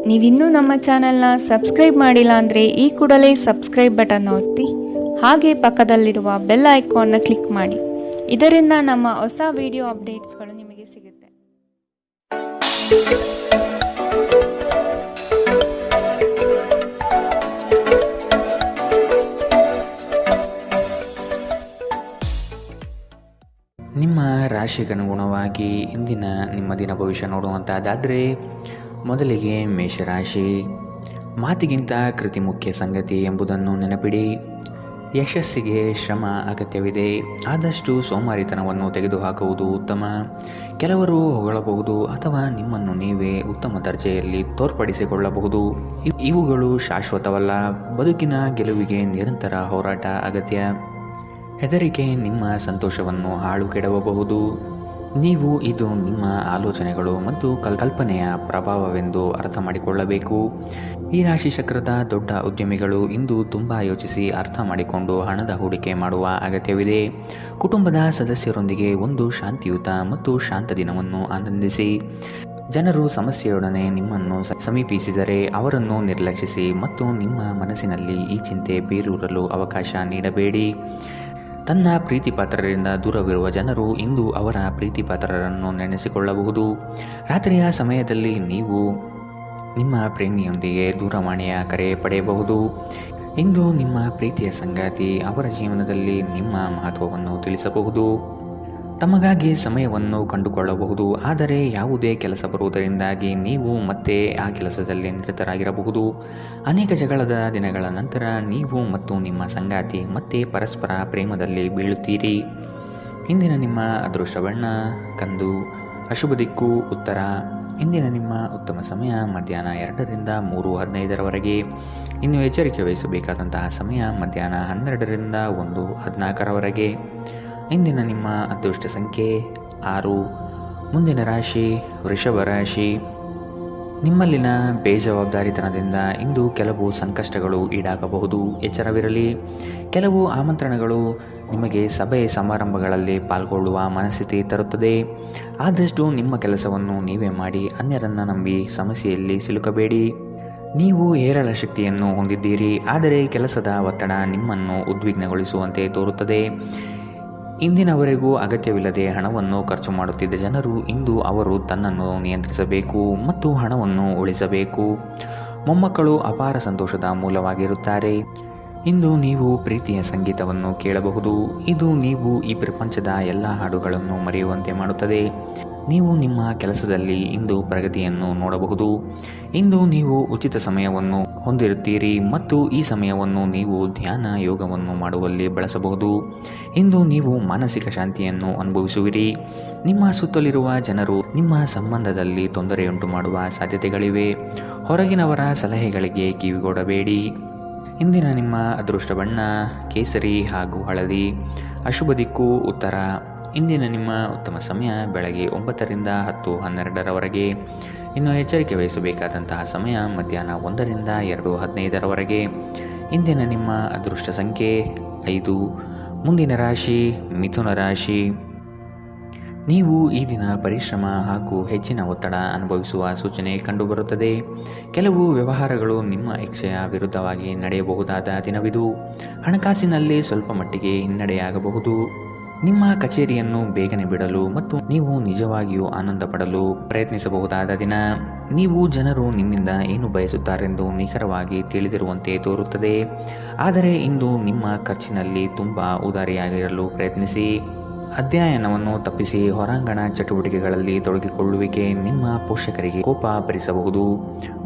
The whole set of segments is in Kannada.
ನೀವಿನ್ನೂ ನಮ್ಮ ಚಾನೆಲ್ನ ಸಬ್ಸ್ಕ್ರೈಬ್ ಮಾಡಿಲ್ಲ ಅಂದರೆ ಈ ಕೂಡಲೇ ಸಬ್ಸ್ಕ್ರೈಬ್ ಬಟನ್ ಒತ್ತಿ ಹಾಗೆ ಪಕ್ಕದಲ್ಲಿರುವ ಬೆಲ್ ಐಕಾನ್ನ ಕ್ಲಿಕ್ ಮಾಡಿ. ಇದರಿಂದ ನಮ್ಮ ಹೊಸ ವಿಡಿಯೋ ಅಪ್ಡೇಟ್ಸ್ಗಳು ನಿಮಗೆ ಸಿಗುತ್ತೆ. ನಿಮ್ಮ ರಾಶಿಗನುಗುಣವಾಗಿ ಇಂದಿನ ನಿಮ್ಮ ದಿನ ಭವಿಷ್ಯ ನೋಡುವಂಥದ್ದಾದರೆ ಮೊದಲಿಗೆ ಮೇಷರಾಶಿ. ಮಾತಿಗಿಂತ ಕೃತಿ ಮುಖ್ಯ ಸಂಗತಿ ಎಂಬುದನ್ನು ನೆನಪಿಡಿ. ಯಶಸ್ಸಿಗೆ ಶ್ರಮ ಅಗತ್ಯವಿದೆ. ಆದಷ್ಟು ಸೋಮಾರಿತನವನ್ನು ತೆಗೆದುಹಾಕುವುದು ಉತ್ತಮ. ಕೆಲವರು ಹೊಗಳಬಹುದು ಅಥವಾ ನಿಮ್ಮನ್ನು ನೀವೇ ಉತ್ತಮ ದರ್ಜೆಯಲ್ಲಿ ತೋರ್ಪಡಿಸಿಕೊಳ್ಳಬಹುದು. ಇವುಗಳು ಶಾಶ್ವತವಲ್ಲ. ಬದುಕಿನ ಗೆಲುವಿಗೆ ನಿರಂತರ ಹೋರಾಟ ಅಗತ್ಯ. ಹೆದರಿಕೆ ನಿಮ್ಮ ಸಂತೋಷವನ್ನು ಹಾಳು ಕೆಡವಬಹುದು. ನೀವು ಇದು ನಿಮ್ಮ ಆಲೋಚನೆಗಳು ಮತ್ತು ಕಲ್ಪನೆಯ ಪ್ರಭಾವವೆಂದು ಅರ್ಥ ಮಾಡಿಕೊಳ್ಳಬೇಕು. ಈ ರಾಶಿ ಚಕ್ರದ ದೊಡ್ಡ ಉದ್ಯಮಿಗಳು ಇಂದು ತುಂಬ ಯೋಚಿಸಿ ಅರ್ಥ ಮಾಡಿಕೊಂಡು ಹಣದ ಹೂಡಿಕೆ ಮಾಡುವ ಅಗತ್ಯವಿದೆ. ಕುಟುಂಬದ ಸದಸ್ಯರೊಂದಿಗೆ ಒಂದು ಶಾಂತಿಯುತ ಮತ್ತು ಶಾಂತ ದಿನವನ್ನು ಆನಂದಿಸಿ. ಜನರು ಸಮಸ್ಯೆಯೊಡನೆ ನಿಮ್ಮನ್ನು ಸಮೀಪಿಸಿದರೆ ಅವರನ್ನು ನಿರ್ಲಕ್ಷಿಸಿ ಮತ್ತು ನಿಮ್ಮ ಮನಸ್ಸಿನಲ್ಲಿ ಈ ಚಿಂತೆ ಬೇರೂರಲು ಅವಕಾಶ ನೀಡಬೇಡಿ. ತನ್ನ ಪ್ರೀತಿಪಾತ್ರರಿಂದ ದೂರವಿರುವ ಜನರು ಇಂದು ಅವರ ಪ್ರೀತಿಪಾತ್ರರನ್ನು ನೆನೆಸಿಕೊಳ್ಳಬಹುದು. ರಾತ್ರಿಯ ಸಮಯದಲ್ಲಿ ನೀವು ನಿಮ್ಮ ಪ್ರೇಮಿಯೊಂದಿಗೆ ದೂರವಾಣಿಯ ಕರೆ ಪಡೆಯಬಹುದು. ಇಂದು ನಿಮ್ಮ ಪ್ರೀತಿಯ ಸಂಗಾತಿ ಅವರ ಜೀವನದಲ್ಲಿ ನಿಮ್ಮ ಮಹತ್ವವನ್ನು ತಿಳಿಸಬಹುದು. ತಮಗಾಗಿ ಸಮಯವನ್ನು ಕಂಡುಕೊಳ್ಳಬಹುದು. ಆದರೆ ಯಾವುದೇ ಕೆಲಸ ಬರುವುದರಿಂದಾಗಿ ನೀವು ಮತ್ತೆ ಆ ಕೆಲಸದಲ್ಲಿ ನಿರತರಾಗಿರಬಹುದು. ಅನೇಕ ಜಗಳದ ದಿನಗಳ ನಂತರ ನೀವು ಮತ್ತು ನಿಮ್ಮ ಸಂಗಾತಿ ಮತ್ತೆ ಪರಸ್ಪರ ಪ್ರೇಮದಲ್ಲಿ ಬೀಳುತ್ತೀರಿ. ಇಂದಿನ ನಿಮ್ಮ ಅದೃಷ್ಟ ಬಣ್ಣ ಕಂದು. ಅಶುಭ ದಿಕ್ಕು ಉತ್ತರ. ಇಂದಿನ ನಿಮ್ಮ ಉತ್ತಮ ಸಮಯ ಮಧ್ಯಾಹ್ನ 2ರಿಂದ 3:15ರವರೆಗೆ. ಇನ್ನು ಎಚ್ಚರಿಕೆ ವಹಿಸಬೇಕಾದಂತಹ ಸಮಯ ಮಧ್ಯಾಹ್ನ 12ರಿಂದ 1:14ರವರೆಗೆ. ಇಂದಿನ ನಿಮ್ಮ ಅದೃಷ್ಟ ಸಂಖ್ಯೆ 6. ಮುಂದಿನ ರಾಶಿ ವೃಷಭ ರಾಶಿ. ನಿಮ್ಮಲ್ಲಿನ ಬೇಜವಾಬ್ದಾರಿತನದಿಂದ ಇಂದು ಕೆಲವು ಸಂಕಷ್ಟಗಳು ಈಡಾಗಬಹುದು. ಎಚ್ಚರವಿರಲಿ. ಕೆಲವು ಆಮಂತ್ರಣಗಳು ನಿಮಗೆ ಸಭೆ ಸಮಾರಂಭಗಳಲ್ಲಿ ಪಾಲ್ಗೊಳ್ಳುವ ಮನಸ್ಥಿತಿ ತರುತ್ತದೆ. ಆದಷ್ಟು ನಿಮ್ಮ ಕೆಲಸವನ್ನು ನೀವೇ ಮಾಡಿ. ಅನ್ಯರನ್ನು ನಂಬಿ ಸಮಸ್ಯೆಯಲ್ಲಿ ಸಿಲುಕಬೇಡಿ. ನೀವು ಹೇರಳ ಶಕ್ತಿಯನ್ನು ಹೊಂದಿದ್ದೀರಿ. ಆದರೆ ಕೆಲಸದ ಒತ್ತಡ ನಿಮ್ಮನ್ನು ಉದ್ವಿಗ್ನಗೊಳಿಸುವಂತೆ ತೋರುತ್ತದೆ. ಇಂದಿನವರೆಗೂ ಅಗತ್ಯವಿಲ್ಲದೆ ಹಣವನ್ನು ಖರ್ಚು ಮಾಡುತ್ತಿದ್ದ ಜನರು ಇಂದು ಅವರು ತನ್ನನ್ನು ನಿಯಂತ್ರಿಸಬೇಕು ಮತ್ತು ಹಣವನ್ನು ಉಳಿಸಬೇಕು. ಮೊಮ್ಮಕ್ಕಳು ಅಪಾರ ಸಂತೋಷದ ಮೂಲವಾಗಿರುತ್ತಾರೆ. ಇಂದು ನೀವು ಪ್ರೀತಿಯ ಸಂಗೀತವನ್ನು ಕೇಳಬಹುದು. ಇದು ನೀವು ಈ ಪ್ರಪಂಚದ ಎಲ್ಲ ಹಾಡುಗಳನ್ನು ಮರೆಯುವಂತೆ ಮಾಡುತ್ತದೆ. ನೀವು ನಿಮ್ಮ ಕೆಲಸದಲ್ಲಿ ಇಂದು ಪ್ರಗತಿಯನ್ನು ನೋಡಬಹುದು. ಇಂದು ನೀವು ಉಚಿತ ಸಮಯವನ್ನು ಹೊಂದಿರುತ್ತೀರಿ ಮತ್ತು ಈ ಸಮಯವನ್ನು ನೀವು ಧ್ಯಾನ ಯೋಗವನ್ನು ಮಾಡುವಲ್ಲಿ ಬಳಸಬಹುದು. ಇಂದು ನೀವು ಮಾನಸಿಕ ಶಾಂತಿಯನ್ನು ಅನುಭವಿಸುವಿರಿ. ನಿಮ್ಮ ಸುತ್ತಲಿರುವ ಜನರು ನಿಮ್ಮ ಸಂಬಂಧದಲ್ಲಿ ತೊಂದರೆಯುಂಟು ಮಾಡುವ ಸಾಧ್ಯತೆಗಳಿವೆ. ಹೊರಗಿನವರ ಸಲಹೆಗಳಿಗೆ ಕಿವಿಗೊಡಬೇಡಿ. ಇಂದಿನ ನಿಮ್ಮ ಅದೃಷ್ಟ ಬಣ್ಣ ಕೇಸರಿ ಹಾಗೂ ಹಳದಿ. ಅಶುಭ ದಿಕ್ಕು ಉತ್ತರ. ಇಂದಿನ ನಿಮ್ಮ ಉತ್ತಮ ಸಮಯ ಬೆಳಗ್ಗೆ 9ರಿಂದ 10:12ರವರೆಗೆ. ಇನ್ನು ಎಚ್ಚರಿಕೆ ವಹಿಸಬೇಕಾದಂತಹ ಸಮಯ ಮಧ್ಯಾಹ್ನ 1ರಿಂದ 2:15ರವರೆಗೆ. ಇಂದಿನ ನಿಮ್ಮ ಅದೃಷ್ಟ ಸಂಖ್ಯೆ 5. ಮುಂದಿನ ರಾಶಿ ಮಿಥುನ ರಾಶಿ. ನೀವು ಈ ದಿನ ಪರಿಶ್ರಮ ಹಾಗೂ ಹೆಚ್ಚಿನ ಒತ್ತಡ ಅನುಭವಿಸುವ ಸೂಚನೆ ಕಂಡುಬರುತ್ತದೆ. ಕೆಲವು ವ್ಯವಹಾರಗಳು ನಿಮ್ಮ ಇಚ್ಛೆಯ ವಿರುದ್ಧವಾಗಿ ನಡೆಯಬಹುದಾದ ದಿನವಿದು. ಹಣಕಾಸಿನಲ್ಲಿ ಸ್ವಲ್ಪ ಮಟ್ಟಿಗೆ ಹಿನ್ನಡೆಯಾಗಬಹುದು. ನಿಮ್ಮ ಕಚೇರಿಯನ್ನು ಬೇಗನೆ ಬಿಡಲು ಮತ್ತು ನೀವು ನಿಜವಾಗಿಯೂ ಆನಂದ ಪಡಲು ಪ್ರಯತ್ನಿಸಬಹುದಾದ ದಿನ. ನೀವು ಜನರು ನಿಮ್ಮಿಂದ ಏನು ಬಯಸುತ್ತಾರೆಂದು ನಿಖರವಾಗಿ ತಿಳಿದಿರುವಂತೆ ತೋರುತ್ತದೆ. ಆದರೆ ಇಂದು ನಿಮ್ಮ ಖರ್ಚಿನಲ್ಲಿ ತುಂಬ ಉದಾರಿಯಾಗಿರಲು ಪ್ರಯತ್ನಿಸಿ. ಅಧ್ಯಯನವನ್ನು ತಪ್ಪಿಸಿ ಹೊರಾಂಗಣ ಚಟುವಟಿಕೆಗಳಲ್ಲಿ ತೊಡಗಿಕೊಳ್ಳುವಿಕೆ ನಿಮ್ಮ ಪೋಷಕರಿಗೆ ಕೋಪ ಭರಿಸಬಹುದು.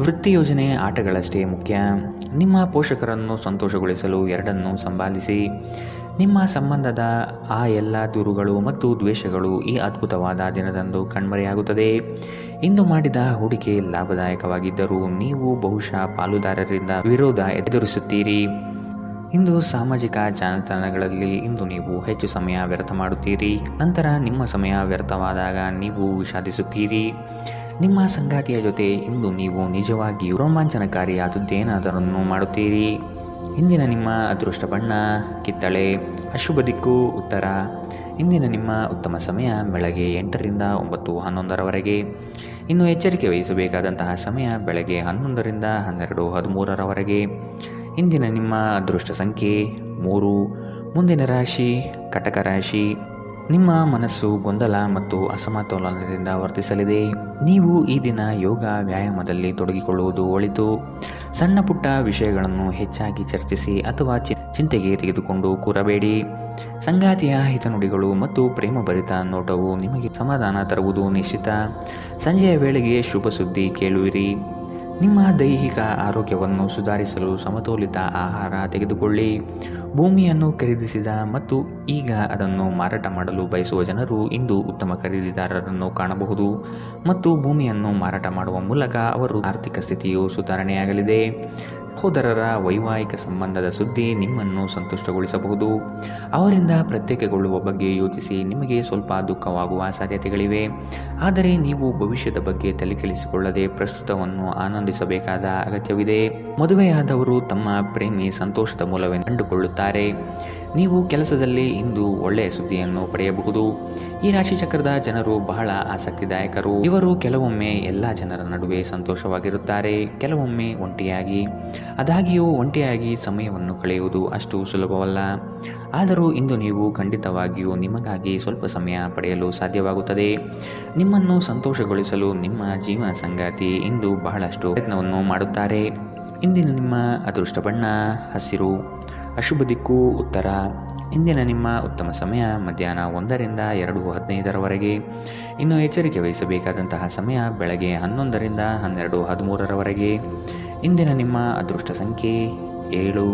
ವೃತ್ತಿ ಯೋಜನೆ ಆಟಗಳಷ್ಟೇ ಮುಖ್ಯ. ನಿಮ್ಮ ಪೋಷಕರನ್ನು ಸಂತೋಷಗೊಳಿಸಲು ಎರಡನ್ನೂ ಸಂಭಾಲಿಸಿ. ನಿಮ್ಮ ಸಂಬಂಧದ ಆ ಎಲ್ಲ ದೂರುಗಳು ಮತ್ತು ದ್ವೇಷಗಳು ಈ ಅದ್ಭುತವಾದ ದಿನದಂದು ಕಣ್ಮರೆಯಾಗುತ್ತದೆ. ಇಂದು ಮಾಡಿದ ಹೂಡಿಕೆ ಲಾಭದಾಯಕವಾಗಿದ್ದರೂ ನೀವು ಬಹುಶಃ ಪಾಲುದಾರರಿಂದ ವಿರೋಧ ಎದುರಿಸುತ್ತೀರಿ. ಇಂದು ಸಾಮಾಜಿಕ ಜಾಲತಾಣಗಳಲ್ಲಿ ಇಂದು ನೀವು ಹೆಚ್ಚು ಸಮಯ ವ್ಯರ್ಥ ಮಾಡುತ್ತೀರಿ. ನಂತರ ನಿಮ್ಮ ಸಮಯ ವ್ಯರ್ಥವಾದಾಗ ನೀವು ವಿಷಾದಿಸುತ್ತೀರಿ. ನಿಮ್ಮ ಸಂಗಾತಿಯ ಜೊತೆ ಇಂದು ನೀವು ನಿಜವಾಗಿಯೂ ರೋಮಾಂಚನಕಾರಿಯಾದದ್ದೇನಾದರನ್ನು ಮಾಡುತ್ತೀರಿ. ಇಂದಿನ ನಿಮ್ಮ ಅದೃಷ್ಟ ಬಣ್ಣ ಕಿತ್ತಳೆ. ಅಶುಭ ದಿಕ್ಕು ಉತ್ತರ. ಇಂದಿನ ನಿಮ್ಮ ಉತ್ತಮ ಸಮಯ ಬೆಳಗ್ಗೆ 8ರಿಂದ 9:11ರವರೆಗೆ. ಇನ್ನು ಎಚ್ಚರಿಕೆ ವಹಿಸಬೇಕಾದಂತಹ ಸಮಯ ಬೆಳಗ್ಗೆ 11ರಿಂದ 12:13 ಇಂದಿನ ನಿಮ್ಮ ಅದೃಷ್ಟ ಸಂಖ್ಯೆ 3. ಮುಂದಿನ ರಾಶಿ ಕಟಕ ರಾಶಿ. ನಿಮ್ಮ ಮನಸ್ಸು ಗೊಂದಲ ಮತ್ತು ಅಸಮತೋಲನದಿಂದ ವರ್ತಿಸಲಿದೆ. ನೀವು ಈ ದಿನ ಯೋಗ ವ್ಯಾಯಾಮದಲ್ಲಿ ತೊಡಗಿಕೊಳ್ಳುವುದು ಒಳಿತು. ಸಣ್ಣ ಪುಟ್ಟ ವಿಷಯಗಳನ್ನು ಹೆಚ್ಚಾಗಿ ಚರ್ಚಿಸಿ ಅಥವಾ ಚಿಂತೆಗೆ ತೆಗೆದುಕೊಂಡು ಕೂರಬೇಡಿ. ಸಂಗಾತಿಯ ಹಿತನುಡಿಗಳು ಮತ್ತು ಪ್ರೇಮಭರಿತ ನೋಟವು ನಿಮಗೆ ಸಮಾಧಾನ ತರುವುದು ನಿಶ್ಚಿತ. ಸಂಜೆಯ ವೇಳೆಗೆ ಶುಭ ಸುದ್ದಿ ಕೇಳುವಿರಿ. ನಿಮ್ಮ ದೈಹಿಕ ಆರೋಗ್ಯವನ್ನು ಸುಧಾರಿಸಲು ಸಮತೋಲಿತ ಆಹಾರ ತೆಗೆದುಕೊಳ್ಳಿ. ಭೂಮಿಯನ್ನು ಖರೀದಿಸಿದ ಮತ್ತು ಈಗ ಅದನ್ನು ಮಾರಾಟ ಮಾಡಲು ಬಯಸುವ ಜನರು ಇಂದು ಉತ್ತಮ ಖರೀದಿದಾರರನ್ನು ಕಾಣಬಹುದು ಮತ್ತು ಭೂಮಿಯನ್ನು ಮಾರಾಟ ಮಾಡುವ ಮೂಲಕ ಅವರ ಆರ್ಥಿಕ ಸ್ಥಿತಿಯು ಸುಧಾರಣೆಯಾಗಲಿದೆ. ಸಹೋದರರ ವೈವಾಹಿಕ ಸಂಬಂಧದ ಸುದ್ದಿ ನಿಮ್ಮನ್ನು ಸಂತುಷ್ಟಗೊಳಿಸಬಹುದು. ಅವರಿಂದ ಪ್ರತ್ಯೇಕಗೊಳ್ಳುವ ಬಗ್ಗೆ ಯೋಚಿಸಿ ನಿಮಗೆ ಸ್ವಲ್ಪ ದುಃಖವಾಗುವ ಸಾಧ್ಯತೆಗಳಿವೆ. ಆದರೆ ನೀವು ಭವಿಷ್ಯದ ಬಗ್ಗೆ ತಲೆಕೆಡಿಸಿಕೊಳ್ಳದೆ ಪ್ರಸ್ತುತವನ್ನು ಆನಂದಿಸಬೇಕಾದ ಅಗತ್ಯವಿದೆ. ಮದುವೆಯಾದವರು ತಮ್ಮ ಪ್ರೇಮಿ ಸಂತೋಷದ ಮೂಲವೆಂದು ಕಂಡುಕೊಳ್ಳುತ್ತಾರೆ. ನೀವು ಕೆಲಸದಲ್ಲಿ ಇಂದು ಒಳ್ಳೆಯ ಸುದ್ದಿಯನ್ನು ಪಡೆಯಬಹುದು. ಈ ರಾಶಿ ಚಕ್ರದ ಜನರು ಬಹಳ ಆಸಕ್ತಿದಾಯಕರು. ಇವರು ಕೆಲವೊಮ್ಮೆ ಎಲ್ಲ ಜನರ ನಡುವೆ ಸಂತೋಷವಾಗಿರುತ್ತಾರೆ, ಕೆಲವೊಮ್ಮೆ ಒಂಟಿಯಾಗಿ. ಆದಾಗ್ಯೂ ಒಂಟಿಯಾಗಿ ಸಮಯವನ್ನು ಕಳೆಯುವುದು ಅಷ್ಟು ಸುಲಭವಲ್ಲ. ಆದರೂ ಇಂದು ನೀವು ಖಂಡಿತವಾಗಿಯೂ ನಿಮಗಾಗಿ ಸ್ವಲ್ಪ ಸಮಯ ಪಡೆಯಲು ಸಾಧ್ಯವಾಗುತ್ತದೆ. ನಿಮ್ಮನ್ನು ಸಂತೋಷಗೊಳಿಸಲು ನಿಮ್ಮ ಜೀವನ ಸಂಗಾತಿ ಇಂದು ಬಹಳಷ್ಟು ಪ್ರಯತ್ನವನ್ನು ಮಾಡುತ್ತಾರೆ. ಇಂದಿನ ನಿಮ್ಮ ಅದೃಷ್ಟ ಬಣ್ಣ ಹಸಿರು. ಅಶುಭ ದಿಕ್ಕು ಉತ್ತರ. ಇಂದಿನ ನಿಮ್ಮ ಉತ್ತಮ ಸಮಯ ಮಧ್ಯಾಹ್ನ 1ರಿಂದ 2:15 ಇನ್ನು ಎಚ್ಚರಿಕೆ ವಹಿಸಬೇಕಾದಂತಹ ಸಮಯ ಬೆಳಗ್ಗೆ 11ರಿಂದ 12:13 ಇಂದಿನ ನಿಮ್ಮ ಅದೃಷ್ಟ ಸಂಖ್ಯೆ 7.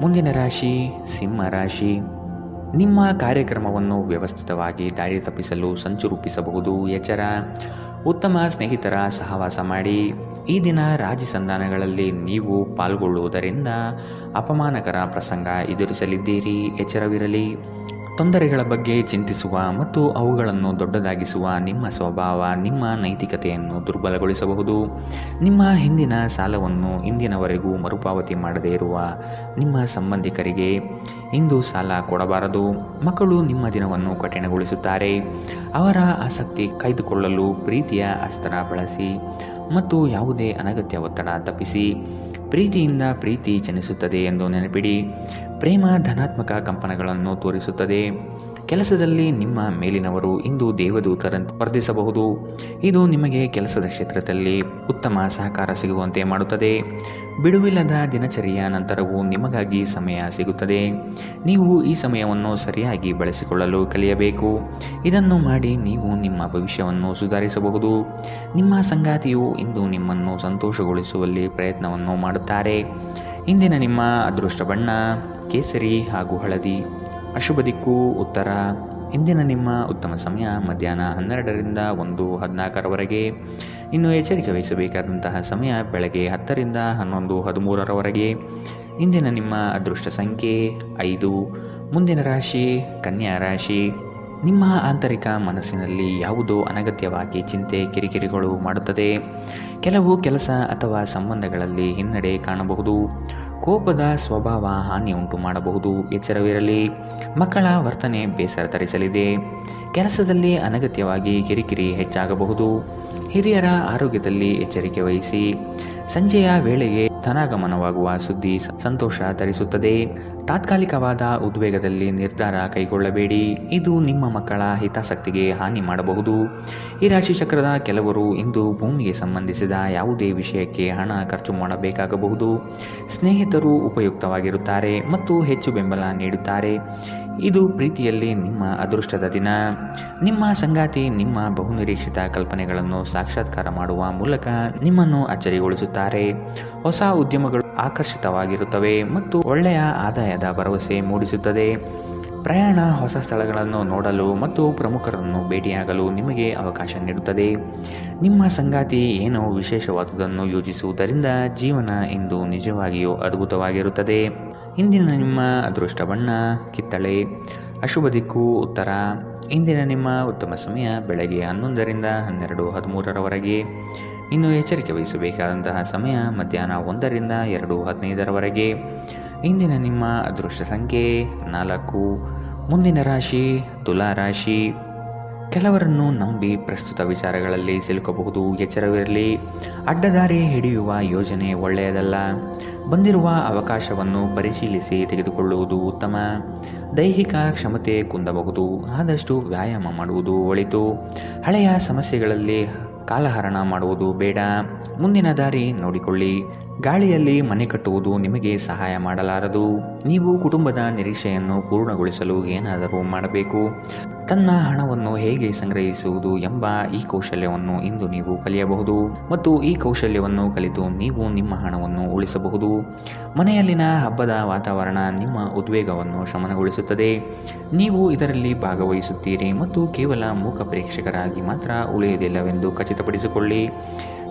ಮುಂದಿನ ರಾಶಿ ಸಿಂಹ ರಾಶಿ. ನಿಮ್ಮ ಕಾರ್ಯಕ್ರಮವನ್ನು ವ್ಯವಸ್ಥಿತವಾಗಿ ದಾರಿ ತಪ್ಪಿಸಲು ಸಂಚು ರೂಪಿಸಬಹುದು. ಎಚ್ಚರ. ಉತ್ತಮ ಸ್ನೇಹಿತರ ಸಹವಾಸ ಮಾಡಿ. ಈ ದಿನ ರಾಜಿ ಸಂಧಾನಗಳಲ್ಲಿ ನೀವು ಪಾಲ್ಗೊಳ್ಳುವುದರಿಂದ ಅಪಮಾನಕರ ಪ್ರಸಂಗ ಎದುರಿಸಲಿದ್ದೀರಿ. ಎಚ್ಚರವಿರಲಿ. ತೊಂದರೆಗಳ ಬಗ್ಗೆ ಚಿಂತಿಸುವ ಮತ್ತು ಅವುಗಳನ್ನು ದೊಡ್ಡದಾಗಿಸುವ ನಿಮ್ಮ ಸ್ವಭಾವ ನಿಮ್ಮ ನೈತಿಕತೆಯನ್ನು ದುರ್ಬಲಗೊಳಿಸಬಹುದು. ನಿಮ್ಮ ಹಿಂದಿನ ಸಾಲವನ್ನು ಇಂದಿನವರೆಗೂ ಮರುಪಾವತಿ ಮಾಡದೇ ಇರುವ ನಿಮ್ಮ ಸಂಬಂಧಿಕರಿಗೆ ಇಂದು ಸಾಲ ಕೊಡಬಾರದು. ಮಕ್ಕಳು ನಿಮ್ಮ ದಿನವನ್ನು ಕಠಿಣಗೊಳಿಸುತ್ತಾರೆ. ಅವರ ಆಸಕ್ತಿ ಕಾಯ್ದುಕೊಳ್ಳಲು ಪ್ರೀತಿಯ ಅಸ್ತ್ರ ಬಳಸಿ ಮತ್ತು ಯಾವುದೇ ಅನಗತ್ಯ ಒತ್ತಡ ತಪ್ಪಿಸಿ. ಪ್ರೀತಿಯಿಂದ ಪ್ರೀತಿ ಜನಿಸುತ್ತದೆ ಎಂದು ನೆನಪಿಡಿ. ಪ್ರೇಮ ಧನಾತ್ಮಕ ಕಂಪನಗಳನ್ನು ತೋರಿಸುತ್ತದೆ. ಕೆಲಸದಲ್ಲಿ ನಿಮ್ಮ ಮೇಲಿನವರು ಇಂದು ದೇವದೂತರಂತೆ ವರ್ತಿಸಬಹುದು. ಇದು ನಿಮಗೆ ಕೆಲಸದ ಕ್ಷೇತ್ರದಲ್ಲಿ ಉತ್ತಮ ಸಹಕಾರ ಸಿಗುವಂತೆ ಮಾಡುತ್ತದೆ. ಬಿಡುವಿಲ್ಲದ ದಿನಚರಿಯ ನಂತರವೂ ನಿಮಗಾಗಿ ಸಮಯ ಸಿಗುತ್ತದೆ. ನೀವು ಈ ಸಮಯವನ್ನು ಸರಿಯಾಗಿ ಬಳಸಿಕೊಳ್ಳಲು ಕಲಿಯಬೇಕು. ಇದನ್ನು ಮಾಡಿ ನೀವು ನಿಮ್ಮ ಭವಿಷ್ಯವನ್ನು ಸುಧಾರಿಸಬಹುದು. ನಿಮ್ಮ ಸಂಗಾತಿಯು ಇಂದು ನಿಮ್ಮನ್ನು ಸಂತೋಷಗೊಳಿಸುವಲ್ಲಿ ಪ್ರಯತ್ನವನ್ನು ಮಾಡುತ್ತಾರೆ. ಇಂದಿನ ನಿಮ್ಮ ಅದೃಷ್ಟ ಬಣ್ಣ ಕೇಸರಿ ಹಾಗೂ ಹಳದಿ. ಅಶುಭ ದಿಕ್ಕು ಉತ್ತರ. ಇಂದಿನ ನಿಮ್ಮ ಉತ್ತಮ ಸಮಯ ಮಧ್ಯಾಹ್ನ 12ರಿಂದ 1:14 ಇನ್ನು ಎಚ್ಚರಿಕೆ ವಹಿಸಬೇಕಾದಂತಹ ಸಮಯ ಬೆಳಗ್ಗೆ 10ರಿಂದ 11:13 ಇಂದಿನ ನಿಮ್ಮ ಅದೃಷ್ಟ ಸಂಖ್ಯೆ 5. ಮುಂದಿನ ರಾಶಿ ಕನ್ಯಾ ರಾಶಿ. ನಿಮ್ಮ ಆಂತರಿಕ ಮನಸ್ಸಿನಲ್ಲಿ ಯಾವುದೋ ಅನಗತ್ಯವಾಗಿ ಚಿಂತೆ ಕಿರಿಕಿರಿಗಳು ಮಾಡುತ್ತದೆ. ಕೆಲವು ಕೆಲಸ ಅಥವಾ ಸಂಬಂಧಗಳಲ್ಲಿ ಹಿನ್ನಡೆ ಕಾಣಬಹುದು. ಕೋಪದ ಸ್ವಭಾವ ಹಾನಿ ಉಂಟು ಮಾಡಬಹುದು. ಎಚ್ಚರವಿರಲಿ. ಮಕ್ಕಳ ವರ್ತನೆ ಬೇಸರ ತರಿಸಲಿದೆ. ಕೆಲಸದಲ್ಲಿ ಅನಗತ್ಯವಾಗಿ ಕಿರಿಕಿರಿ ಹೆಚ್ಚಾಗಬಹುದು. ಹಿರಿಯರ ಆರೋಗ್ಯದಲ್ಲಿ ಎಚ್ಚರಿಕೆ ವಹಿಸಿ. ಸಂಜೆಯ ವೇಳೆಗೆ ಧನಾಗಮನವಾಗುವ ಸುದ್ದಿ ಸಂತೋಷ ತರಿಸುತ್ತದೆ. ತಾತ್ಕಾಲಿಕವಾದ ಉದ್ವೇಗದಲ್ಲಿ ನಿರ್ಧಾರ ಕೈಗೊಳ್ಳಬೇಡಿ. ಇದು ನಿಮ್ಮ ಮಕ್ಕಳ ಹಿತಾಸಕ್ತಿಗೆ ಹಾನಿ ಮಾಡಬಹುದು. ಈ ರಾಶಿ ಚಕ್ರದ ಕೆಲವರು ಇಂದು ಭೂಮಿಗೆ ಸಂಬಂಧಿಸಿದ ಯಾವುದೇ ವಿಷಯಕ್ಕೆ ಹಣ ಖರ್ಚು ಮಾಡಬೇಕಾಗಬಹುದು. ಸ್ನೇಹಿತರು ಉಪಯುಕ್ತವಾಗಿರುತ್ತಾರೆ ಮತ್ತು ಹೆಚ್ಚು ಬೆಂಬಲ ನೀಡುತ್ತಾರೆ. ಇದು ಪ್ರೀತಿಯಲ್ಲಿ ನಿಮ್ಮ ಅದೃಷ್ಟದ ದಿನ. ನಿಮ್ಮ ಸಂಗಾತಿ ನಿಮ್ಮ ಬಹುನಿರೀಕ್ಷಿತ ಕಲ್ಪನೆಗಳನ್ನು ಸಾಕ್ಷಾತ್ಕಾರ ಮಾಡುವ ಮೂಲಕ ನಿಮ್ಮನ್ನು ಅಚ್ಚರಿಗೊಳಿಸುತ್ತಾರೆ. ಹೊಸ ಉದ್ಯಮಗಳು ಆಕರ್ಷಿತವಾಗಿರುತ್ತವೆ ಮತ್ತು ಒಳ್ಳೆಯ ಆದಾಯದ ಭರವಸೆ ಮೂಡಿಸುತ್ತದೆ. ಪ್ರಯಾಣ ಹೊಸ ಸ್ಥಳಗಳನ್ನು ನೋಡಲು ಮತ್ತು ಪ್ರಮುಖರನ್ನು ಭೇಟಿಯಾಗಲು ನಿಮಗೆ ಅವಕಾಶ ನೀಡುತ್ತದೆ. ನಿಮ್ಮ ಸಂಗಾತಿ ಏನೋ ವಿಶೇಷವಾದುದನ್ನು ಯೋಜಿಸುವುದರಿಂದ ಜೀವನ ಇಂದು ನಿಜವಾಗಿಯೂ ಅದ್ಭುತವಾಗಿರುತ್ತದೆ. ಇಂದಿನ ನಿಮ್ಮ ಅದೃಷ್ಟ ಬಣ್ಣ ಕಿತ್ತಳೆ. ಅಶುಭ ದಿಕ್ಕು ಉತ್ತರ. ಇಂದಿನ ನಿಮ್ಮ ಉತ್ತಮ ಸಮಯ ಬೆಳಗ್ಗೆ 11ರಿಂದ 12:13 ಇನ್ನು ಎಚ್ಚರಿಕೆ ವಹಿಸಬೇಕಾದಂತಹ ಸಮಯ ಮಧ್ಯಾಹ್ನ 1ರಿಂದ 2:15 ಇಂದಿನ ನಿಮ್ಮ ಅದೃಷ್ಟ ಸಂಖ್ಯೆ 4. ಮುಂದಿನ ರಾಶಿ ತುಲಾ ರಾಶಿ. ಕೆಲವರನ್ನು ನಂಬಿ ಪ್ರಸ್ತುತ ವಿಚಾರಗಳಲ್ಲಿ ಸಿಲುಕಬಹುದು. ಎಚ್ಚರವಿರಲಿ. ಅಡ್ಡದಾರಿ ಹಿಡಿಯುವ ಯೋಜನೆ ಒಳ್ಳೆಯದಲ್ಲ. ಬಂದಿರುವ ಅವಕಾಶವನ್ನು ಪರಿಶೀಲಿಸಿ ತೆಗೆದುಕೊಳ್ಳುವುದು ಉತ್ತಮ. ದೈಹಿಕ ಕ್ಷಮತೆ ಕುಂದಬಹುದು. ಆದಷ್ಟು ವ್ಯಾಯಾಮ ಮಾಡುವುದು ಒಳಿತು. ಹಳೆಯ ಸಮಸ್ಯೆಗಳಲ್ಲಿ ಕಾಲಹರಣ ಮಾಡುವುದು ಬೇಡ. ಮುಂದಿನ ದಾರಿ ನೋಡಿಕೊಳ್ಳಿ. ಗಾಳಿಯಲ್ಲಿ ಮನೆ ಕಟ್ಟುವುದು ನಿಮಗೆ ಸಹಾಯ ಮಾಡಲಾರದು. ನೀವು ಕುಟುಂಬದ ನಿರೀಕ್ಷೆಯನ್ನು ಪೂರ್ಣಗೊಳಿಸಲು ಏನಾದರೂ ಮಾಡಬೇಕು. ತನ್ನ ಹಣವನ್ನು ಹೇಗೆ ಸಂಗ್ರಹಿಸುವುದು ಎಂಬ ಈ ಕೌಶಲ್ಯವನ್ನು ಇಂದು ನೀವು ಕಲಿಯಬಹುದು ಮತ್ತು ಈ ಕೌಶಲ್ಯವನ್ನು ಕಲಿತು ನೀವು ನಿಮ್ಮ ಹಣವನ್ನು ಉಳಿಸಬಹುದು. ಮನೆಯಲ್ಲಿನ ಹಬ್ಬದ ವಾತಾವರಣ ನಿಮ್ಮ ಉದ್ವೇಗವನ್ನು ಶಮನಗೊಳಿಸುತ್ತದೆ. ನೀವು ಇದರಲ್ಲಿ ಭಾಗವಹಿಸುತ್ತೀರಿ ಮತ್ತು ಕೇವಲ ಮೂಕ ಪ್ರೇಕ್ಷಕರಾಗಿ ಮಾತ್ರ ಉಳಿಯುವುದಿಲ್ಲವೆಂದು ಖಚಿತಪಡಿಸಿಕೊಳ್ಳಿ.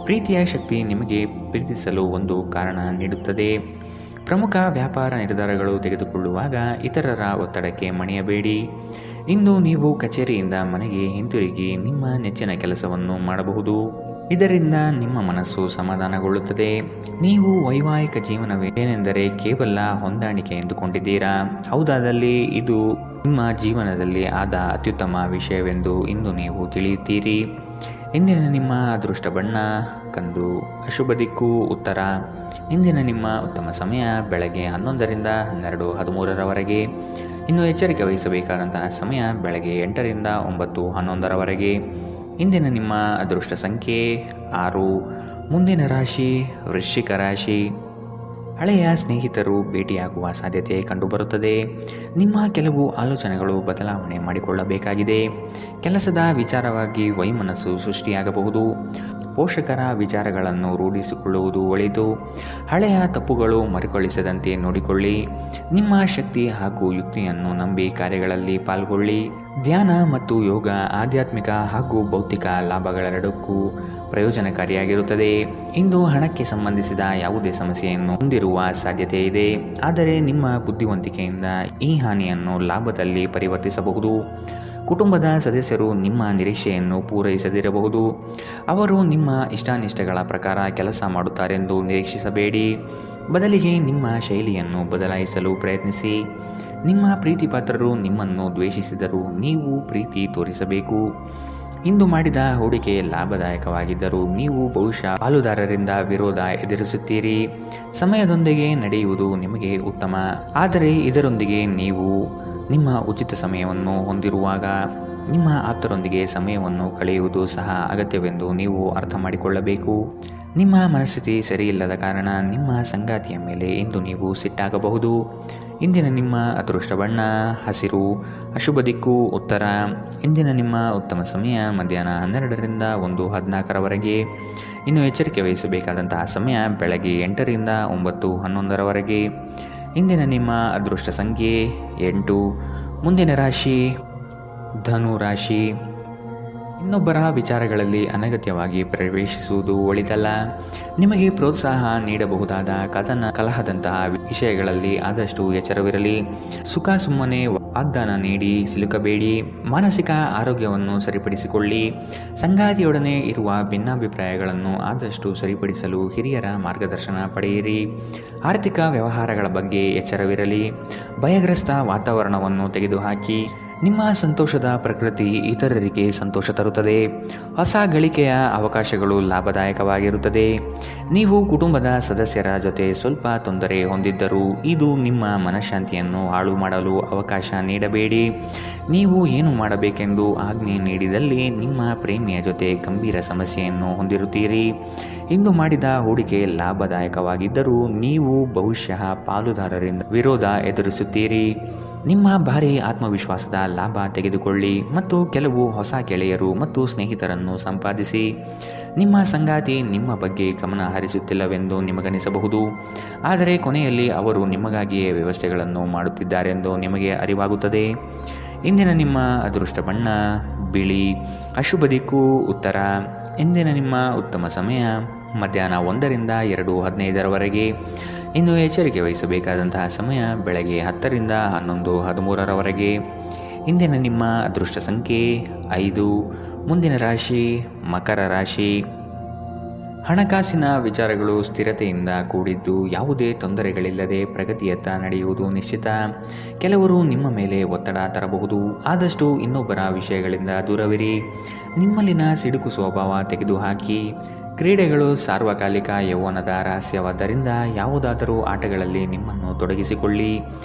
ಪ್ರೀತಿಯ ಶಕ್ತಿ ನಿಮಗೆ ಪ್ರೀತಿಸಲು ಒಂದು ಕಾರಣ ನೀಡುತ್ತದೆ. ಪ್ರಮುಖ ವ್ಯಾಪಾರ ನಿರ್ಧಾರಗಳು ತೆಗೆದುಕೊಳ್ಳುವಾಗ ಇತರರ ಒತ್ತಡಕ್ಕೆ ಮಣಿಯಬೇಡಿ. ಇಂದು ನೀವು ಕಚೇರಿಯಿಂದ ಮನೆಗೆ ಹಿಂತಿರುಗಿ ನಿಮ್ಮ ನೆಚ್ಚಿನ ಕೆಲಸವನ್ನು ಮಾಡಬಹುದು. ಇದರಿಂದ ನಿಮ್ಮ ಮನಸ್ಸು ಸಮಾಧಾನಗೊಳ್ಳುತ್ತದೆ. ನೀವು ವೈವಾಹಿಕ ಜೀವನವೇನೆಂದರೆ ಕೇವಲ ಹೊಂದಾಣಿಕೆ ಎಂದುಕೊಂಡಿದ್ದೀರಾ. ಹೌದಾದಲ್ಲಿ ಇದು ನಿಮ್ಮ ಜೀವನದಲ್ಲಿ ಆದ ಅತ್ಯುತ್ತಮ ವಿಷಯವೆಂದು ಇಂದು ನೀವು ತಿಳಿಯುತ್ತೀರಿ. ಇಂದಿನ ನಿಮ್ಮ ಅದೃಷ್ಟ ಬಣ್ಣ ಕಂದು. ಅಶುಭ ದಿಕ್ಕು ಉತ್ತರ. ಇಂದಿನ ನಿಮ್ಮ ಉತ್ತಮ ಸಮಯ ಬೆಳಗ್ಗೆ 11ರಿಂದ 12:13ರವರೆಗೆ. ಇನ್ನು ಎಚ್ಚರಿಕೆ ವಹಿಸಬೇಕಾದಂತಹ ಸಮಯ ಬೆಳಗ್ಗೆ 8ರಿಂದ 9:11ರವರೆಗೆ. ಇಂದಿನ ನಿಮ್ಮ ಅದೃಷ್ಟ ಸಂಖ್ಯೆ 6. ಮುಂದಿನ ರಾಶಿ ವೃಶ್ಚಿಕ ರಾಶಿ. ಹಳೆಯ ಸ್ನೇಹಿತರು ಭೇಟಿಯಾಗುವ ಸಾಧ್ಯತೆ ಕಂಡುಬರುತ್ತದೆ. ನಿಮ್ಮ ಕೆಲವು ಆಲೋಚನೆಗಳು ಬದಲಾವಣೆ ಮಾಡಿಕೊಳ್ಳಬೇಕಾಗಿದೆ. ಕೆಲಸದ ವಿಚಾರವಾಗಿ ವೈಮನಸ್ಸು ಸೃಷ್ಟಿಯಾಗಬಹುದು. ಪೋಷಕರ ವಿಚಾರಗಳನ್ನು ರೂಢಿಸಿಕೊಳ್ಳುವುದು ಒಳಿತು. ಹಳೆಯ ತಪ್ಪುಗಳು ಮರುಕಳಿಸದಂತೆ ನೋಡಿಕೊಳ್ಳಿ. ನಿಮ್ಮ ಶಕ್ತಿ ಹಾಗೂ ಯುಕ್ತಿಯನ್ನು ನಂಬಿ ಕಾರ್ಯಗಳಲ್ಲಿ ಪಾಲ್ಗೊಳ್ಳಿ. ಧ್ಯಾನ ಮತ್ತು ಯೋಗ ಆಧ್ಯಾತ್ಮಿಕ ಹಾಗೂ ಭೌತಿಕ ಲಾಭಗಳೆರಡಕ್ಕೂ ಪ್ರಯೋಜನಕಾರಿಯಾಗಿರುತ್ತದೆ. ಇಂದು ಹಣಕ್ಕೆ ಸಂಬಂಧಿಸಿದ ಯಾವುದೇ ಸಮಸ್ಯೆಯನ್ನು ಹೊಂದಿರುವ ಸಾಧ್ಯತೆ ಇದೆ. ಆದರೆ ನಿಮ್ಮ ಬುದ್ಧಿವಂತಿಕೆಯಿಂದ ಈ ಹಾನಿಯನ್ನು ಲಾಭದಲ್ಲಿ ಪರಿವರ್ತಿಸಬಹುದು. ಕುಟುಂಬದ ಸದಸ್ಯರು ನಿಮ್ಮ ನಿರೀಕ್ಷೆಯನ್ನು ಪೂರೈಸದಿರಬಹುದು. ಅವರು ನಿಮ್ಮ ಇಷ್ಟಾನಿಷ್ಟಗಳ ಪ್ರಕಾರ ಕೆಲಸ ಮಾಡುತ್ತಾರೆಂದು ನಿರೀಕ್ಷಿಸಬೇಡಿ. ಬದಲಿಗೆ ನಿಮ್ಮ ಶೈಲಿಯನ್ನು ಬದಲಾಯಿಸಲು ಪ್ರಯತ್ನಿಸಿ. ನಿಮ್ಮ ಪ್ರೀತಿಪಾತ್ರರು ನಿಮ್ಮನ್ನು ದ್ವೇಷಿಸಿದರೂ ನೀವು ಪ್ರೀತಿ ತೋರಿಸಬೇಕು. ಇಂದು ಮಾಡಿದ ಹೂಡಿಕೆ ಲಾಭದಾಯಕವಾಗಿದ್ದರೂ ನೀವು ಬಹುಶಃ ಪಾಲುದಾರರಿಂದ ವಿರೋಧ ಎದುರಿಸುತ್ತೀರಿ. ಸಮಯದೊಂದಿಗೆ ನಡೆಯುವುದು ನಿಮಗೆ ಉತ್ತಮ. ಆದರೆ ಇದರೊಂದಿಗೆ ನೀವು ನಿಮ್ಮ ಉಚಿತ ಸಮಯವನ್ನು ಹೊಂದಿರುವಾಗ ನಿಮ್ಮ ಆಪ್ತರೊಂದಿಗೆ ಸಮಯವನ್ನು ಕಳೆಯುವುದು ಸಹ ಅಗತ್ಯವೆಂದು ನೀವು ಅರ್ಥ ಮಾಡಿಕೊಳ್ಳಬೇಕು. ನಿಮ್ಮ ಮನಸ್ಥಿತಿ ಸರಿಯಿಲ್ಲದ ಕಾರಣ ನಿಮ್ಮ ಸಂಗಾತಿಯ ಮೇಲೆ ಇಂದು ನೀವು ಸಿಟ್ಟಾಗಬಹುದು. ಇಂದಿನ ನಿಮ್ಮ ಅದೃಷ್ಟ ಬಣ್ಣ ಹಸಿರು. ಅಶುಭ ದಿಕ್ಕು ಉತ್ತರ. ಇಂದಿನ ನಿಮ್ಮ ಉತ್ತಮ ಸಮಯ ಮಧ್ಯಾಹ್ನ 12ರಿಂದ 1:14ರವರೆಗೆ. ಇನ್ನು ಎಚ್ಚರಿಕೆ ವಹಿಸಬೇಕಾದಂತಹ ಸಮಯ ಬೆಳಗ್ಗೆ 8ರಿಂದ 9:11ರವರೆಗೆ. ಇಂದಿನ ನಿಮ್ಮ ಅದೃಷ್ಟ ಸಂಖ್ಯೆ 8. ಮುಂದಿನ ರಾಶಿ ಧನು ರಾಶಿ. ಇನ್ನೊಬ್ಬರ ವಿಚಾರಗಳಲ್ಲಿ ಅನಗತ್ಯವಾಗಿ ಪ್ರವೇಶಿಸುವುದು ಒಳಿತಲ್ಲ. ನಿಮಗೆ ಪ್ರೋತ್ಸಾಹ ನೀಡಬಹುದಾದ ಕದನ ಕಲಹದಂತಹ ವಿಷಯಗಳಲ್ಲಿ ಆದಷ್ಟು ಎಚ್ಚರವಿರಲಿ. ಸುಖ ಸುಮ್ಮನೆ ವಾಗ್ದಾನ ನೀಡಿ ಸಿಲುಕಬೇಡಿ. ಮಾನಸಿಕ ಆರೋಗ್ಯವನ್ನು ಸರಿಪಡಿಸಿಕೊಳ್ಳಿ. ಸಂಗಾತಿಯೊಡನೆ ಇರುವ ಭಿನ್ನಾಭಿಪ್ರಾಯಗಳನ್ನು ಆದಷ್ಟು ಸರಿಪಡಿಸಲು ಹಿರಿಯರ ಮಾರ್ಗದರ್ಶನ ಪಡೆಯಿರಿ. ಆರ್ಥಿಕ ವ್ಯವಹಾರಗಳ ಬಗ್ಗೆ ಎಚ್ಚರವಿರಲಿ. ಭಯಗ್ರಸ್ತ ವಾತಾವರಣವನ್ನು ತೆಗೆದುಹಾಕಿ. ನಿಮ್ಮ ಸಂತೋಷದ ಪ್ರಕೃತಿ ಇತರರಿಗೆ ಸಂತೋಷ ತರುತ್ತದೆ. ಹೊಸ ಗಳಿಕೆಯ ಅವಕಾಶಗಳು ಲಾಭದಾಯಕವಾಗಿರುತ್ತದೆ. ನೀವು ಕುಟುಂಬದ ಸದಸ್ಯರ ಜೊತೆ ಸ್ವಲ್ಪ ತೊಂದರೆ ಹೊಂದಿದ್ದರೂ ಇದು ನಿಮ್ಮ ಮನಃಶಾಂತಿಯನ್ನು ಹಾಳು ಮಾಡಲು ಅವಕಾಶ ನೀಡಬೇಡಿ. ನೀವು ಏನು ಮಾಡಬೇಕೆಂದು ಆಜ್ಞೆ ನೀಡಿದಲ್ಲಿ ನಿಮ್ಮ ಪ್ರೇಮಿಯ ಜೊತೆ ಗಂಭೀರ ಸಮಸ್ಯೆಯನ್ನು ಹೊಂದಿರುತ್ತೀರಿ. ಇಂದು ಮಾಡಿದ ಹೂಡಿಕೆ ಲಾಭದಾಯಕವಾಗಿದ್ದರೂ ನೀವು ಬಹುಶಃ ಪಾಲುದಾರರಿಂದ ವಿರೋಧ ಎದುರಿಸುತ್ತೀರಿ. ನಿಮ್ಮ ಭಾರಿ ಆತ್ಮವಿಶ್ವಾಸದ ಲಾಭ ತೆಗೆದುಕೊಳ್ಳಿ ಮತ್ತು ಕೆಲವು ಹೊಸ ಗೆಳೆಯರು ಮತ್ತು ಸ್ನೇಹಿತರನ್ನು ಸಂಪಾದಿಸಿ. ನಿಮ್ಮ ಸಂಗಾತಿ ನಿಮ್ಮ ಬಗ್ಗೆ ಗಮನ ಹರಿಸುತ್ತಿಲ್ಲವೆಂದು ನಿಮಗನಿಸಬಹುದು. ಆದರೆ ಕೊನೆಯಲ್ಲಿ ಅವರು ನಿಮಗಾಗಿಯೇ ವ್ಯವಸ್ಥೆಗಳನ್ನು ಮಾಡುತ್ತಿದ್ದಾರೆಂದು ನಿಮಗೆ ಅರಿವಾಗುತ್ತದೆ. ಇಂದಿನ ನಿಮ್ಮ ಅದೃಷ್ಟ ಬಣ್ಣ ಬಿಳಿ. ಅಶುಭ ದಿಕ್ಕು ಉತ್ತರ. ಇಂದಿನ ನಿಮ್ಮ ಉತ್ತಮ ಸಮಯ ಮಧ್ಯಾಹ್ನ 1ರಿಂದ 2:15ರವರೆಗೆ. ಇನ್ನು ಎಚ್ಚರಿಕೆ ವಹಿಸಬೇಕಾದಂತಹ ಸಮಯ ಬೆಳಗ್ಗೆ 10ರಿಂದ 11:13ರವರೆಗೆ. ಇಂದಿನ ನಿಮ್ಮ ಅದೃಷ್ಟ ಸಂಖ್ಯೆ 5. ಮುಂದಿನ ರಾಶಿ ಮಕರ ರಾಶಿ. ಹಣಕಾಸಿನ ವಿಚಾರಗಳು ಸ್ಥಿರತೆಯಿಂದ ಕೂಡಿದ್ದು ಯಾವುದೇ ತೊಂದರೆಗಳಿಲ್ಲದೆ ಪ್ರಗತಿಯತ್ತ ನಡೆಯುವುದು ನಿಶ್ಚಿತ. ಕೆಲವರು ನಿಮ್ಮ ಮೇಲೆ ಒತ್ತಡ ತರಬಹುದು, ಆದಷ್ಟು ಇನ್ನೊಬ್ಬರ ವಿಷಯಗಳಿಂದ ದೂರವಿರಿ. ನಿಮ್ಮಲ್ಲಿನ ಸಿಡುಕು ಸ್ವಭಾವ ತೆಗೆದುಹಾಕಿ. ಕ್ರೀಡೆಗಳು ಸಾರ್ವಕಾಲಿಕ ಯೌವನದ ರಹಸ್ಯವಾದ್ದರಿಂದ ಯಾವುದಾದರೂ ಆಟಗಳಲ್ಲಿ ನಿಮ್ಮನ್ನು ತೊಡಗಿಸಿಕೊಳ್ಳಿ.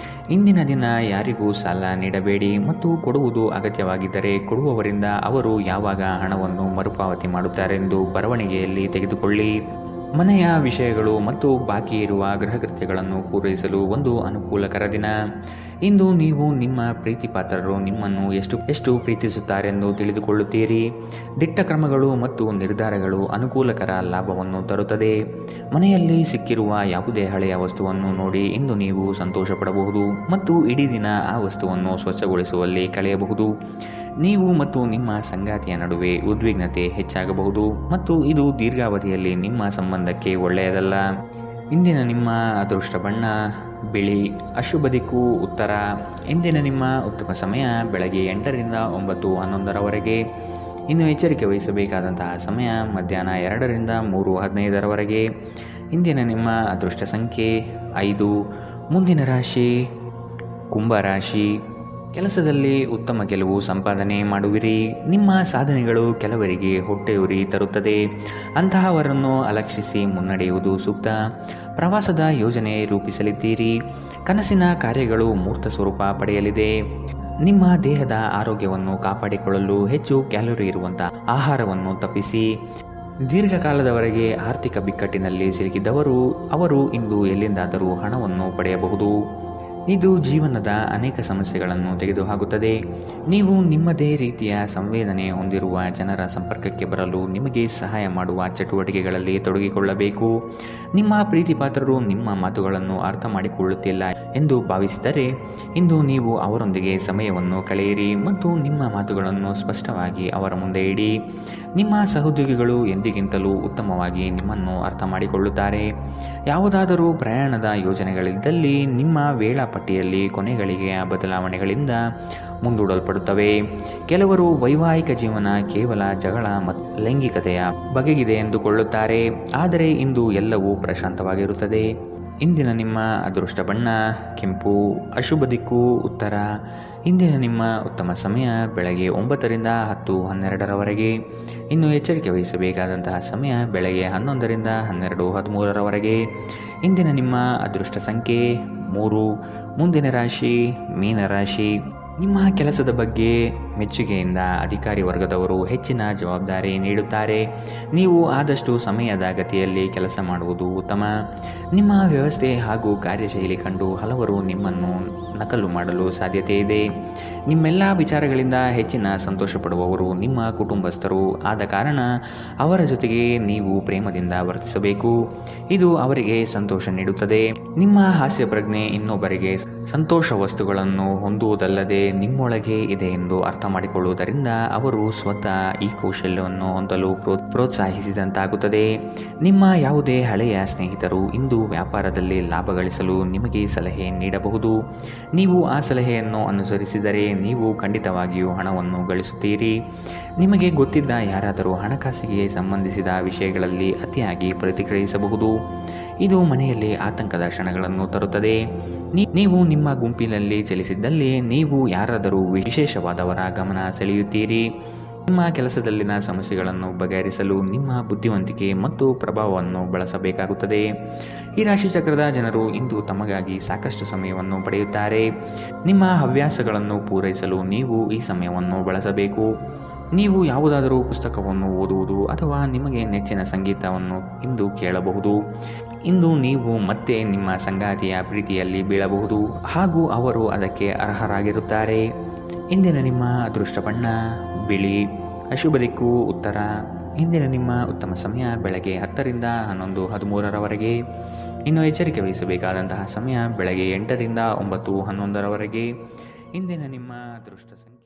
ಇಂದಿನ ದಿನ ಯಾರಿಗೂ ಸಾಲ ನೀಡಬೇಡಿ ಮತ್ತು ಕೊಡುವುದು ಅಗತ್ಯವಾಗಿದ್ದರೆ ಕೊಡುವವರಿಂದ ಅವರು ಯಾವಾಗ ಹಣವನ್ನು ಮರುಪಾವತಿ ಮಾಡುತ್ತಾರೆಂದು ಬರವಣಿಗೆಯಲ್ಲಿ ತೆಗೆದುಕೊಳ್ಳಿ. ಮನೆಯ ವಿಷಯಗಳು ಮತ್ತು ಬಾಕಿ ಇರುವ ಗೃಹಕೃತ್ಯಗಳನ್ನು ಪೂರೈಸಲು ಒಂದು ಅನುಕೂಲಕರ ದಿನ. ಇಂದು ನೀವು ನಿಮ್ಮ ಪ್ರೀತಿಪಾತ್ರರು ನಿಮ್ಮನ್ನು ಎಷ್ಟು ಪ್ರೀತಿಸುತ್ತಾರೆಂದು ತಿಳಿದುಕೊಳ್ಳುತ್ತೀರಿ. ದಿಟ್ಟ ಕ್ರಮಗಳು ಮತ್ತು ನಿರ್ಧಾರಗಳು ಅನುಕೂಲಕರ ಲಾಭವನ್ನು ತರುತ್ತದೆ. ಮನೆಯಲ್ಲಿ ಸಿಕ್ಕಿರುವ ಯಾವುದೇ ಹಳೆಯ ವಸ್ತುವನ್ನು ನೋಡಿ ಇಂದು ನೀವು ಸಂತೋಷಪಡಬಹುದು ಮತ್ತು ಇಡೀ ದಿನ ಆ ವಸ್ತುವನ್ನು ಸ್ವಚ್ಛಗೊಳಿಸುವಲ್ಲಿ ಕಳೆಯಬಹುದು. ನೀವು ಮತ್ತು ನಿಮ್ಮ ಸಂಗಾತಿಯ ನಡುವೆ ಉದ್ವಿಗ್ನತೆ ಹೆಚ್ಚಾಗಬಹುದು ಮತ್ತು ಇದು ದೀರ್ಘಾವಧಿಯಲ್ಲಿ ನಿಮ್ಮ ಸಂಬಂಧಕ್ಕೆ ಒಳ್ಳೆಯದಲ್ಲ. ಇಂದಿನ ನಿಮ್ಮ ಅದೃಷ್ಟ ಬಣ್ಣ ಬಿಳಿ, ಅಶುಭ ದಿಕ್ಕು ಉತ್ತರ. ಇಂದಿನ ನಿಮ್ಮ ಉತ್ತಮ ಸಮಯ ಬೆಳಗ್ಗೆ 8ರಿಂದ 9:11ರವರೆಗೆ. ಇನ್ನು ಎಚ್ಚರಿಕೆ ವಹಿಸಬೇಕಾದಂತಹ ಸಮಯ ಮಧ್ಯಾಹ್ನ 2ರಿಂದ 3:15ರವರೆಗೆ. ಇಂದಿನ ನಿಮ್ಮ ಅದೃಷ್ಟ ಸಂಖ್ಯೆ 5. ಮುಂದಿನ ರಾಶಿ ಕುಂಭರಾಶಿ. ಕೆಲಸದಲ್ಲಿ ಉತ್ತಮ ಗೆಲುವು ಸಂಪಾದನೆ ಮಾಡುವಿರಿ. ನಿಮ್ಮ ಸಾಧನೆಗಳು ಕೆಲವರಿಗೆ ಹೊಟ್ಟೆಯುರಿ ತರುತ್ತದೆ. ಅಂತಹವರನ್ನು ಅಲಕ್ಷಿಸಿ ಮುನ್ನಡೆಯುವುದು ಸೂಕ್ತ. ಪ್ರವಾಸದ ಯೋಜನೆ ರೂಪಿಸಲಿದ್ದೀರಿ. ಕನಸಿನ ಕಾರ್ಯಗಳು ಮೂರ್ತ ಸ್ವರೂಪ ಪಡೆಯಲಿದೆ. ನಿಮ್ಮ ದೇಹದ ಆರೋಗ್ಯವನ್ನು ಕಾಪಾಡಿಕೊಳ್ಳಲು ಹೆಚ್ಚು ಕ್ಯಾಲೋರಿ ಇರುವಂತಹ ಆಹಾರವನ್ನು ತಪ್ಪಿಸಿ. ದೀರ್ಘಕಾಲದವರೆಗೆ ಆರ್ಥಿಕ ಬಿಕ್ಕಟ್ಟಿನಲ್ಲಿ ಸಿಲುಕಿದ್ದವರು ಅವರು ಇಂದು ಎಲ್ಲಿಂದಾದರೂ ಹಣವನ್ನು ಪಡೆಯಬಹುದು. ಇದು ಜೀವನದ ಅನೇಕ ಸಮಸ್ಯೆಗಳನ್ನು ತೆಗೆದುಹಾಕುತ್ತದೆ. ನೀವು ನಿಮ್ಮದೇ ರೀತಿಯ ಸಂವೇದನೆ ಹೊಂದಿರುವ ಜನರ ಸಂಪರ್ಕಕ್ಕೆ ಬರಲು ನಿಮಗೆ ಸಹಾಯ ಮಾಡುವ ಚಟುವಟಿಕೆಗಳಲ್ಲಿ ತೊಡಗಿಕೊಳ್ಳಬೇಕು. ನಿಮ್ಮ ಪ್ರೀತಿಪಾತ್ರರು ನಿಮ್ಮ ಮಾತುಗಳನ್ನು ಅರ್ಥ ಮಾಡಿಕೊಳ್ಳುತ್ತಿಲ್ಲ ಎಂದು ಭಾವಿಸಿದರೆ ಇಂದು ನೀವು ಅವರೊಂದಿಗೆ ಸಮಯವನ್ನು ಕಳೆಯಿರಿ ಮತ್ತು ನಿಮ್ಮ ಮಾತುಗಳನ್ನು ಸ್ಪಷ್ಟವಾಗಿ ಅವರ ಮುಂದೆ ಇಡಿ. ನಿಮ್ಮ ಸಹೋದ್ಯೋಗಿಗಳು ಎಂದಿಗಿಂತಲೂ ಉತ್ತಮವಾಗಿ ನಿಮ್ಮನ್ನು ಅರ್ಥ ಮಾಡಿಕೊಳ್ಳುತ್ತಾರೆ. ಯಾವುದಾದರೂ ಪ್ರಯಾಣದ ಯೋಜನೆಗಳಿದ್ದಲ್ಲಿ ನಿಮ್ಮ ವೇಳಾಪಟ್ಟಿಯಲ್ಲಿ ಕೊನೆಗಳಿಗೆಯ ಬದಲಾವಣೆಗಳಿಂದ ಮುಂದೂಡಲ್ಪಡುತ್ತವೆ. ಕೆಲವರು ವೈವಾಹಿಕ ಜೀವನ ಕೇವಲ ಜಗಳ ಮತ್ತು ಲೈಂಗಿಕತೆಯ ಬಗೆಗಿದೆ ಎಂದುಕೊಳ್ಳುತ್ತಾರೆ, ಆದರೆ ಇಂದು ಎಲ್ಲವೂ ಪ್ರಶಾಂತವಾಗಿರುತ್ತದೆ. ಇಂದಿನ ನಿಮ್ಮ ಅದೃಷ್ಟ ಬಣ್ಣ ಕೆಂಪು, ಅಶುಭ ದಿಕ್ಕು ಉತ್ತರ. ಇಂದಿನ ನಿಮ್ಮ ಉತ್ತಮ ಸಮಯ ಬೆಳಗ್ಗೆ 9ರಿಂದ 10:12ರವರೆಗೆ. ಇನ್ನು ಎಚ್ಚರಿಕೆ ವಹಿಸಬೇಕಾದಂತಹ ಸಮಯ ಬೆಳಗ್ಗೆ 11ರಿಂದ 12:13ರವರೆಗೆ. ಇಂದಿನ ನಿಮ್ಮ ಅದೃಷ್ಟ ಸಂಖ್ಯೆ 3. ಮುಂದಿನ ರಾಶಿ ಮೀನರಾಶಿ. ನಿಮ್ಮ ಕೆಲಸದ ಬಗ್ಗೆ ಮೆಚ್ಚುಗೆಯಿಂದ ಅಧಿಕಾರಿ ವರ್ಗದವರು ಹೆಚ್ಚಿನ ಜವಾಬ್ದಾರಿ ನೀಡುತ್ತಾರೆ. ನೀವು ಆದಷ್ಟು ಸಮಯದ ಗತಿಯಲ್ಲಿ ಕೆಲಸ ಮಾಡುವುದು ಉತ್ತಮ. ನಿಮ್ಮ ವ್ಯವಸ್ಥೆ ಹಾಗೂ ಕಾರ್ಯಶೈಲಿ ಕಂಡು ಹಲವರು ನಿಮ್ಮನ್ನು ನಕಲು ಮಾಡಲು ಸಾಧ್ಯತೆ ಇದೆ. ನಿಮ್ಮೆಲ್ಲ ವಿಚಾರಗಳಿಂದ ಹೆಚ್ಚಿನ ಸಂತೋಷ ಪಡುವವರು ನಿಮ್ಮ ಕುಟುಂಬಸ್ಥರು ಆದ ಕಾರಣ ಅವರ ಜೊತೆಗೆ ನೀವು ಪ್ರೇಮದಿಂದ ವರ್ತಿಸಬೇಕು. ಇದು ಅವರಿಗೆ ಸಂತೋಷ ನೀಡುತ್ತದೆ. ನಿಮ್ಮ ಹಾಸ್ಯ ಪ್ರಜ್ಞೆ ಇನ್ನೊಬ್ಬರಿಗೆ ಸಂತೋಷ ವಸ್ತುಗಳನ್ನು ಹೊಂದುವುದಲ್ಲದೆ ನಿಮ್ಮೊಳಗೆ ಇದೆ ಎಂದು ಅರ್ಥ ಮಾಡಿಕೊಳ್ಳುವುದರಿಂದ ಅವರು ಸ್ವತಃ ಈ ಕೌಶಲ್ಯವನ್ನು ಹೊಂದಲು ಪ್ರೋತ್ಸಾಹಿಸಿದಂತಾಗುತ್ತದೆ. ನಿಮ್ಮ ಯಾವುದೇ ಹಳೆಯ ಸ್ನೇಹಿತರು ಇಂದು ವ್ಯಾಪಾರದಲ್ಲಿ ಲಾಭ ಗಳಿಸಲು ನಿಮಗೆ ಸಲಹೆ ನೀಡಬಹುದು. ನೀವು ಆ ಸಲಹೆಯನ್ನು ಅನುಸರಿಸಿದರೆ ನೀವು ಖಂಡಿತವಾಗಿಯೂ ಹಣವನ್ನು ಗಳಿಸುತ್ತೀರಿ. ನಿಮಗೆ ಗೊತ್ತಿದ್ದ ಯಾರಾದರೂ ಹಣಕಾಸಿಗೆ ಸಂಬಂಧಿಸಿದ ವಿಷಯಗಳಲ್ಲಿ ಅತಿಯಾಗಿ ಪ್ರತಿಕ್ರಿಯಿಸಬಹುದು. ಇದು ಮನೆಯಲ್ಲಿ ಆತಂಕದ ಕ್ಷಣಗಳನ್ನು ತರುತ್ತದೆ. ನೀವು ನಿಮ್ಮ ಗುಂಪಿನಲ್ಲಿ ಚಲಿಸಿದ್ದಲ್ಲಿ ನೀವು ಯಾರಾದರೂ ವಿಶೇಷವಾದವರ ಗಮನ ಸೆಳೆಯುತ್ತೀರಿ. ನಿಮ್ಮ ಕೆಲಸದಲ್ಲಿನ ಸಮಸ್ಯೆಗಳನ್ನು ಬಗೆಹರಿಸಲು ನಿಮ್ಮ ಬುದ್ಧಿವಂತಿಕೆ ಮತ್ತು ಪ್ರಭಾವವನ್ನು ಬಳಸಬೇಕಾಗುತ್ತದೆ. ಈ ರಾಶಿ ಚಕ್ರದ ಜನರು ಇಂದು ತಮಗಾಗಿ ಸಾಕಷ್ಟು ಸಮಯವನ್ನು ಪಡೆಯುತ್ತಾರೆ. ನಿಮ್ಮ ಹವ್ಯಾಸಗಳನ್ನು ಪೂರೈಸಲು ನೀವು ಈ ಸಮಯವನ್ನು ಬಳಸಬೇಕು. ನೀವು ಯಾವುದಾದರೂ ಪುಸ್ತಕವನ್ನು ಓದುವುದು ಅಥವಾ ನಿಮಗೆ ನೆಚ್ಚಿನ ಸಂಗೀತವನ್ನು ಇಂದು ಕೇಳಬಹುದು. ಇಂದು ನೀವು ಮತ್ತೆ ನಿಮ್ಮ ಸಂಗಾತಿಯ ಪ್ರೀತಿಯಲ್ಲಿ ಬೀಳಬಹುದು ಹಾಗೂ ಅವರು ಅದಕ್ಕೆ ಅರ್ಹರಾಗಿರುತ್ತಾರೆ. ಇಂದಿನ ನಿಮ್ಮ ಅದೃಷ್ಟ ಬಣ್ಣ ಬಿಳಿ, ಅಶುಭ ದಿಕ್ಕು ಉತ್ತರ. ಇಂದಿನ ನಿಮ್ಮ ಉತ್ತಮ ಸಮಯ ಬೆಳಗ್ಗೆ 10ರಿಂದ 11:13ರವರೆಗೆ. ಇನ್ನು ಎಚ್ಚರಿಕೆ ವಹಿಸಬೇಕಾದಂತಹ ಸಮಯ ಬೆಳಗ್ಗೆ 8ರಿಂದ 9:11ರವರೆಗೆ. ಇಂದಿನ ನಿಮ್ಮ ಅದೃಷ್ಟ ಸಂಖ್ಯೆ